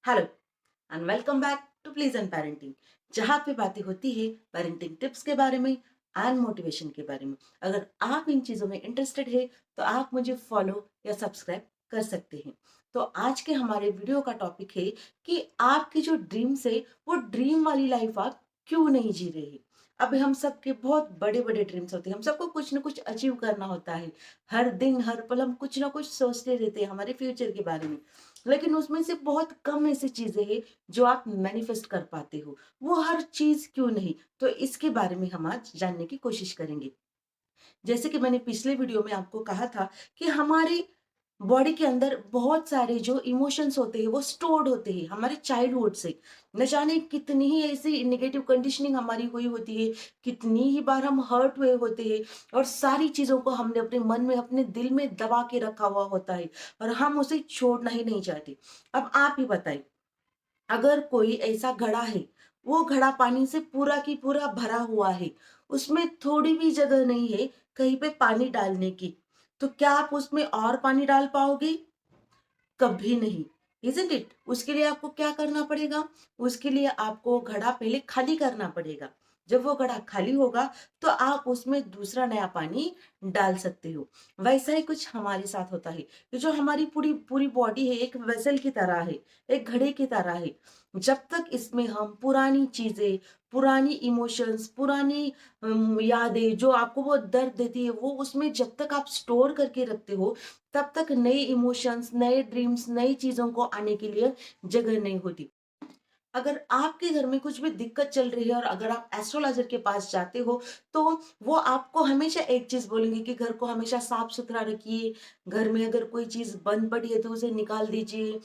Hello and welcome back to please and parenting, जहाँ पे बातें होती है पेरेंटिंग टिप्स के बारे में एंड मोटिवेशन के बारे में। अगर आप इन चीज़ों में इंटरेस्टेड है तो आप मुझे फॉलो या सब्सक्राइब कर सकते हैं। तो आज के हमारे वीडियो का टॉपिक है कि आपकी जो ड्रीम्स है वो ड्रीम वाली लाइफ आप क्यों नहीं जी रहे हैं। अब हम सबके बहुत बड़े बड़े ड्रीम्स होते हैं, हम सबको कुछ ना कुछ अचीव करना होता है। हर दिन हर पल हम कुछ ना कुछ सोचते रहते हैं हमारे फ्यूचर के बारे में, लेकिन उसमें से बहुत कम ऐसी चीजें हैं जो आप मैनिफेस्ट कर पाते हो। वो हर चीज क्यों नहीं, तो इसके बारे में हम आज जानने की कोशिश करेंगे। जैसे कि मैंने पिछले वीडियो में आपको कहा था कि हमारी बॉडी के अंदर बहुत सारे जो इमोशंस होते हैं वो स्टोर्ड होते हैं हमारे चाइल्डहुड से। न जाने कितनी ही ऐसी नेगेटिव कंडीशनिंग हमारी हुई होती है, कितनी ही बार हम हर्ट हुए होते हैं, और सारी चीजों को हमने अपने मन में अपने दिल में दबा के रखा हुआ होता है और हम उसे छोड़ना ही नहीं चाहते। अब आप ही बताइए, अगर कोई ऐसा घड़ा है, वो घड़ा पानी से पूरा की पूरा भरा हुआ है, उसमें थोड़ी भी जगह नहीं है कहीं पे पानी डालने की, तो क्या आप उसमें और पानी डाल पाओगे? कभी नहीं। Isn't it? उसके लिए आपको क्या करना पड़ेगा? उसके लिए आपको घड़ा पहले खाली करना पड़ेगा। जब वो घड़ा खाली होगा तो आप उसमें दूसरा नया पानी डाल सकते हो। वैसा ही कुछ हमारे साथ होता है। ये जो हमारी पूरी पूरी बॉडी है एक वेसल की तरह है, एक घड़े की तरह है। जब तक इसमें हम पुरानी चीज़ें, पुरानी इमोशंस, पुरानी यादें जो आपको वो दर्द देती है, वो उसमें जब तक आप स्टोर करके रखते हो, तब तक नए इमोशंस, नए ड्रीम्स, नई चीज़ों को आने के लिए जगह नहीं होती। अगर आपके घर में कुछ भी दिक्कत चल रही है और अगर आप एस्ट्रोलॉजर के पास जाते हो, तो वो आपको हमेशा एक चीज़ बोलेंगे कि घर को हमेशा साफ-सुथरा रखिए, घर में अगर कोई चीज़ बंद पड़ी है तो उसे निकाल दीजिए,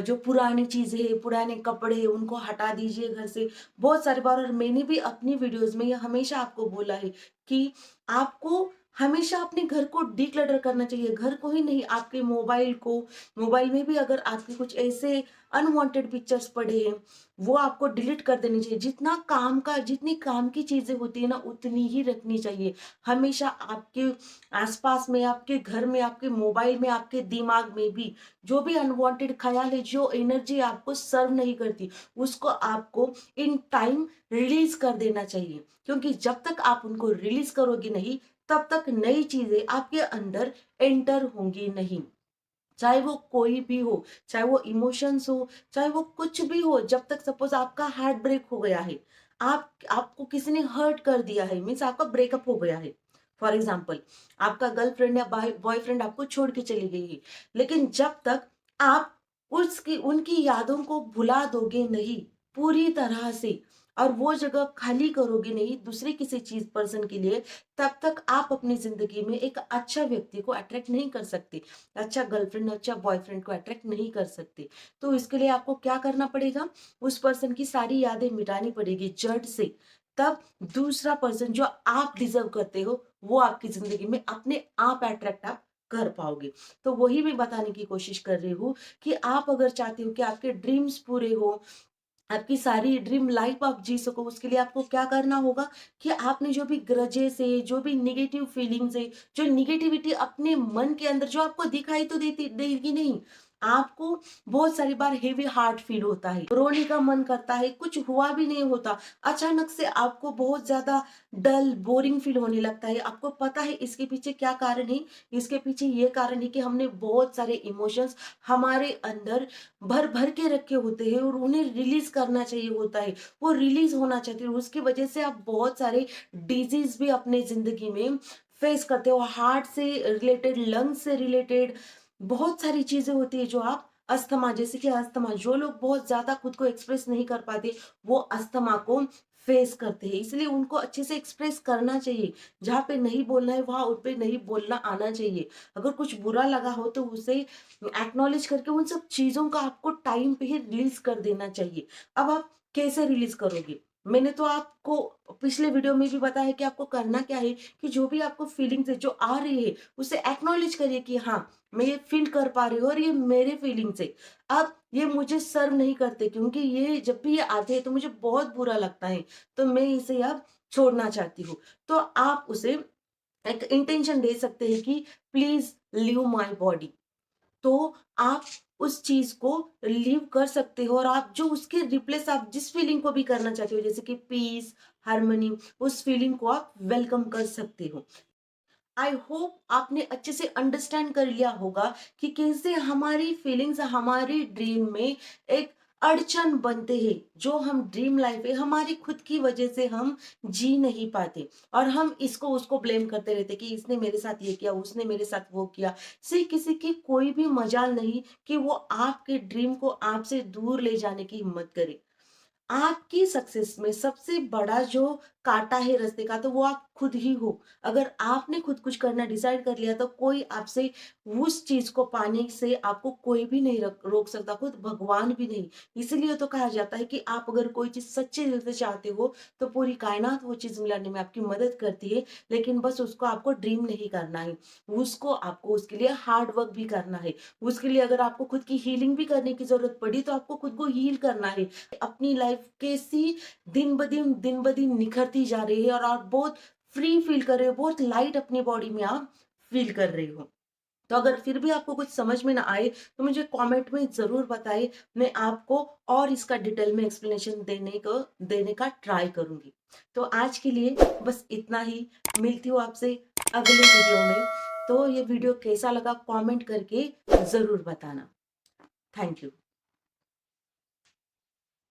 जो पुरानी चीज़ें हैं, पुराने कपड़े हैं, उनको हटा दीजिए घर से। बहुत सारी बार, और मैंने भी अपनी वीडियोज़ में ये हमेशा आपको बोला है कि आपको हमेशा अपने घर को डिक्लटर करना चाहिए, घर को ही नहीं, आपके मोबाइल को। मोबाइल में भी अगर आपके कुछ ऐसे अनवांटेड पिक्चर्स पड़े हैं, वो आपको डिलीट कर देनी चाहिए। जितनी काम की चीज़ें होती है ना, उतनी ही रखनी चाहिए। हमेशा आपके आस-पास में, आपके घर में, आपके मोबाइल में, आपके दिमाग में भी जो भी अनवांटेड ख़्याल है, जो एनर्जी आपको सर्व नहीं करती, उसको आपको इन टाइम रिलीज़ कर देना चाहिए। क्योंकि जब तक आप उनको रिलीज़ करोगे नहीं, तब तक नई चीज़ें आपके अंदर एंटर होंगी नहीं। चाहे वो कोई भी हो, चाहे वो इमोशंस हो, चाहे वो कुछ भी हो, जब तक सपोज़ आपका हार्ट ब्रेक हो गया है, आपको किसी ने हर्ट कर दिया है, मीन्स आपका ब्रेकअप हो गया है। फॉर एग्ज़ाम्पल, आपका गर्लफ्रेंड या बॉयफ्रेंड आपको छोड़ के चली गई है, लेकिन जब तक आप उसकी उनकी यादों को भुला दोगे नहीं पूरी तरह से, और वो जगह खाली करोगे नहीं दूसरे किसी चीज़ पर्सन के लिए, तब तक आप अपनी ज़िंदगी में एक अच्छा व्यक्ति को अट्रैक्ट नहीं कर सकते। अच्छा गर्लफ्रेंड, अच्छा बॉयफ्रेंड को अट्रैक्ट नहीं कर सकते। तो इसके लिए आपको क्या करना पड़ेगा? उस पर्सन की सारी यादें मिटानी पड़ेगी जड़ से। तब दूसरा पर्सन जो आप डिज़र्व करते हो, वो आपकी ज़िंदगी में अपने आप अट्रैक्ट आप कर पाओगे। तो वही मैं बताने की कोशिश कर रही हूँ कि आप अगर चाहते हो कि आपके ड्रीम्स पूरे हो, आपकी सारी ड्रीम लाइफ आप जी सको, उसके लिए आपको क्या करना होगा कि आपने जो भी ग्रजेस है, जो भी नेगेटिव फीलिंग्स है, जो नेगेटिविटी अपने मन के अंदर जो आपको दिखाई तो देती देगी नहीं, आपको बहुत सारी बार हेवी हार्ट फील होता है, रोने का मन करता है, कुछ हुआ भी नहीं होता, अचानक से आपको बहुत ज्यादा डल बोरिंग फील होने लगता है। आपको पता है इसके पीछे क्या कारण है? इसके पीछे ये कारण है कि हमने बहुत सारे इमोशंस हमारे अंदर भर भर के रखे होते हैं और उन्हें रिलीज करना चाहिए होता है, वो रिलीज होना चाहते हो, उसकी वजह से आप बहुत सारे डिजीज भी अपने जिंदगी में फेस करते हो, हार्ट से रिलेटेड, लंग्स से रिलेटेड बहुत सारी चीजें होती है जो आप, अस्थमा, जैसे कि अस्थमा, जो लोग बहुत ज्यादा खुद को एक्सप्रेस नहीं कर पाते, वो अस्थमा को फेस करते हैं, इसलिए उनको अच्छे से एक्सप्रेस करना चाहिए। जहाँ पे नहीं बोलना है वहां उन पे नहीं बोलना आना चाहिए। अगर कुछ बुरा लगा हो तो उसे एक्नॉलेज करके उन सब चीज़ों का आपको टाइम पे ही रिलीज़ कर देना चाहिए। अब आप कैसे रिलीज़ करोगे? मैंने तो आपको पिछले वीडियो में भी बताया कि आपको करना क्या है, कि जो भी आपको फीलिंग्स है, जो आ रही है, उसे एक्नॉलेज करिए कि हाँ, मैं ये फ़ील कर पा रही हूँ और ये मेरे फीलिंग्स है। अब ये मुझे सर्व नहीं करते, क्योंकि ये जब भी ये आते हैं तो मुझे बहुत बुरा लगता है, तो मैं इसे अब छोड़ना चाहती हूँ। तो आप उसे एक इंटेंशन दे सकते हैं कि प्लीज़ लीव माय बॉडी। तो आप उस चीज़ को लीव कर सकते हो और आप जो उसके रिप्लेस आप जिस फीलिंग को भी करना चाहते हो जैसे कि पीस, हार्मनी, उस फीलिंग को आप वेलकम कर सकते हो। आई होप आपने अच्छे से अंडरस्टैंड कर लिया होगा कि कैसे हमारी फीलिंग्स हमारी ड्रीम में एक अड़चन बनते हैं। जो हम ड्रीम लाइफ है हमारी खुद की वजह से हम जी नहीं पाते और हम इसको उसको ब्लेम करते रहते कि इसने मेरे साथ ये किया, उसने मेरे साथ वो किया। से किसी की कोई भी मजाल नहीं कि वो आपके ड्रीम को आपसे दूर ले जाने की हिम्मत करे। आपकी सक्सेस में सबसे बड़ा जो कांटा है रास्ते का तो वो आप खुद ही हो। अगर आपने खुद कुछ करना डिसाइड कर लिया तो कोई आपसे उस चीज को पाने से आपको कोई भी नहीं रोक सकता, खुद भगवान भी नहीं। इसीलिए तो कहा जाता है कि आप अगर कोई चीज सच्चे दिल से चाहते हो तो पूरी कायनात वो चीज मिलाने में आपकी मदद करती है। लेकिन बस उसको आपको ड्रीम नहीं करना है, उसको आपको उसके लिए हार्ड वर्क भी करना है। उसके लिए अगर आपको खुद की हीलिंग भी करने की जरूरत पड़ी तो आपको खुद को हील करना है। अपनी लाइफ कैसी दिन ब दिन निखरती जा रही है और आप बहुत फ्री फील कर रहे हो, बहुत लाइट अपनी बॉडी में आप फील कर रहे हो। तो अगर फिर भी आपको कुछ समझ में ना आए तो मुझे कमेंट में ज़रूर बताइए, मैं आपको और इसका डिटेल में एक्सप्लेनेशन देने का ट्राई करूँगी। तो आज के लिए बस इतना ही, मिलती हूँ आपसे अगले वीडियो में। तो ये वीडियो कैसा लगा कमेंट करके ज़रूर बताना। Thank you.